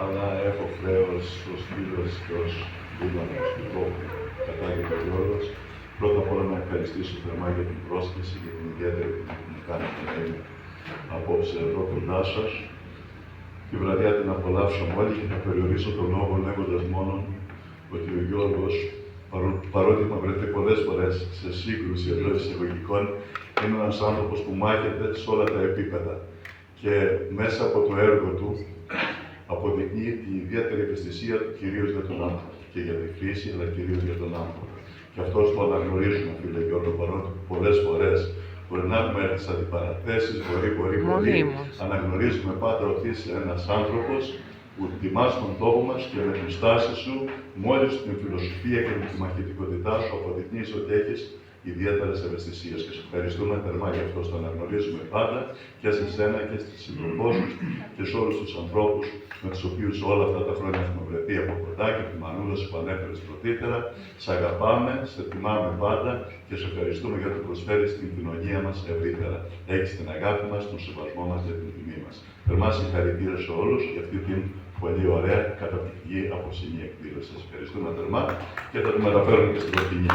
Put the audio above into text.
αλλά έχω χρέος ως φίλος και ως δήμαρχος του τόπου Κατάγεται ο Γιώργος. Πρώτα απ' όλα να ευχαριστήσω θερμά για την πρόσκληση, για την ιδιαίτερη τιμή που μου κάνετε να είμαι απόψε εδώ κοντά σας. Τη βραδιά την απολαύσαμε όλοι και θα περιορίσω τον λόγο λέγοντας μόνο ότι ο Γιώργος, παρότι θα βρεθεί πολλές φορές σε σύγκρουση εντός εισαγωγικών, είναι ένας άνθρωπος που μάχεται σε όλα τα επίπεδα και μέσα από το έργο του αποδεικνύει την ιδιαίτερη ευαισθησία του κυρίως για τον άνθρωπο και για τη φύση, αλλά κυρίως για τον άνθρωπο. Και αυτό το αναγνωρίζουμε, φίλε Γιώργο, παρότι πολλές φορές μπορεί να έχουμε τις αντιπαραθέσεις, μπορεί, αναγνωρίζουμε πάντα ότι είσαι ένας άνθρωπος που τιμάς τον τόπο μας και με την στάση σου, μόλις την φιλοσοφία και με τη μαχητικότητά σου αποδεικνύεις ότι έχεις ιδιαίτερες ευαισθησίες. Και σε ευχαριστούμε θερμά γι' αυτό, το αναγνωρίζουμε πάντα και σε σένα και στη σύντροφό σου και σε όλους τους ανθρώπους με τους οποίους όλα αυτά τα χρόνια έχουμε βρεθεί από κοντά και τη Μανούλα σου που ανέφερες πρωτήτερα. Σε αγαπάμε, σε τιμάμε πάντα και σε ευχαριστούμε για το προσφέρεις στην κοινωνία μας ευρύτερα. Έχεις την αγάπη μας, τον σεβασμό μας και την τιμή μας. Θερμά συγχαρητήρια σε όλους για αυτή την πολύ ωραία, καταπληκτική, απόψινή εκδήλωση. Σας ευχαριστούμε θερμά και θα το μεταφέρουμε και στην Πρωτινή.